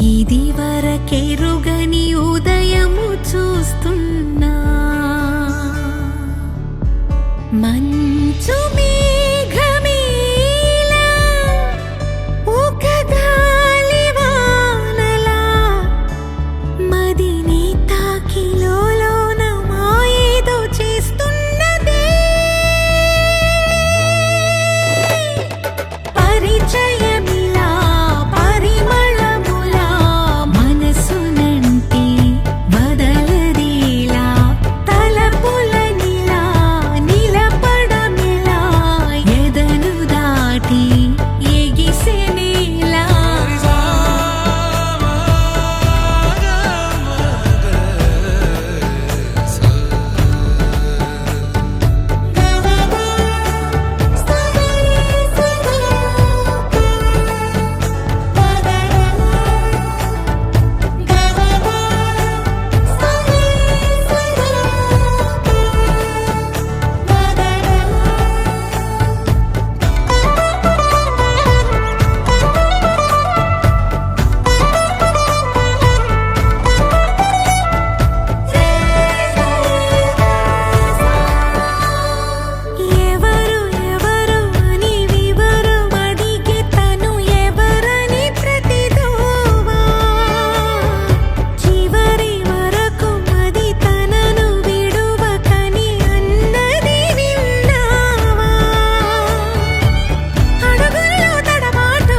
ఇది వరకెరుగని ఉదయము చూస్తున్నా మంచు మేఘమేలా ఒక గాలివానలా మదిని తాకిలోన మాయేదో చేస్తున్నదే పరిచయమిలా పరిమళములా మనసునంటి వదలదేలా తలపులనిలా నిలపడమిలా ఎదను దాటి ఎగిసెనేలా ఎవరు ఎవరు అని వివరం అడిగే తను ఎవరని ప్రతిదోవా చివరి వరకు మది తనను విడువకని అన్నది విన్నావా అడుగుల్లో తడబాటు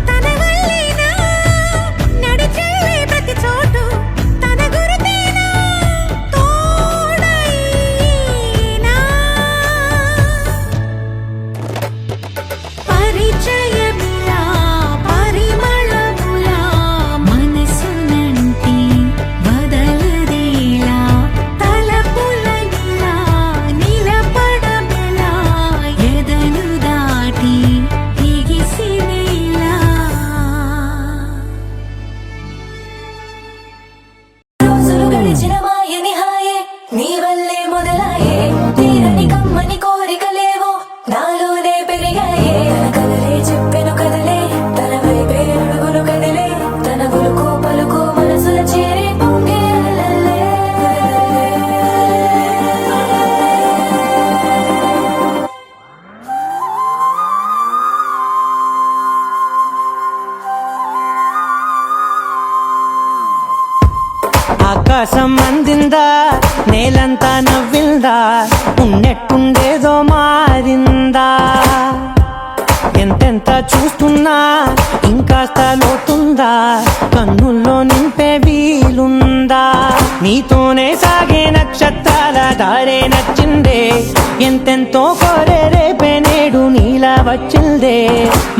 తన వల్లేనా నడిచే ప్రతి చోటు తన గురుతేనా తోడైనా పరిచయమిలా పరిమళములా మనసునంటి వదలదేలా తలపులనిలా నిలపడమిలా ఎదను దాటి ఎగిసినేలా రోజులు గడిచిన మాయని హాయే నీ వల్లే మొదలాయే తీరని కమ్మని కోరికలేవో నాలోనే పెరిగాయే తన కదలే చెప్పెను కదలే తన వైపే అడుగులు కదిలే తన ఉలుకు పలుకు మనసుల చేరి పొంగే అలలే. ఆకాశం అందిందా నేలంతా నవ్విందా ఉన్నట్టుండేదో మారిందా ఎంతెంత చూస్తున్నా ఇంకాస్త లోతుందా కన్నుల్లో నింపే వీలుందా నీతోనే సాగే నక్షత్రాల దారే నచ్చిందే ఎంతెంతో కోరే రేపే నేడు నీలా వచ్చిందే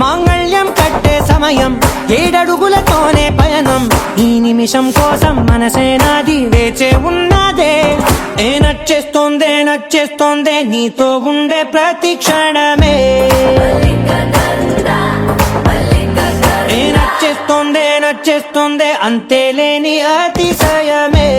మాంగళ్యం కట్టే సమయం ఏడడుగులతోనే పయనం ఈ నిమిషం కోసం మనసే నాది వేచే ఉన్నదే ఏ నచ్చేస్తోందే నచ్చేస్తోందే నీతో ఉండే ప్రతి క్షణమే ఏ నచ్చేస్తోందే నచ్చేస్తోందే అంతే లేని అతిశయమే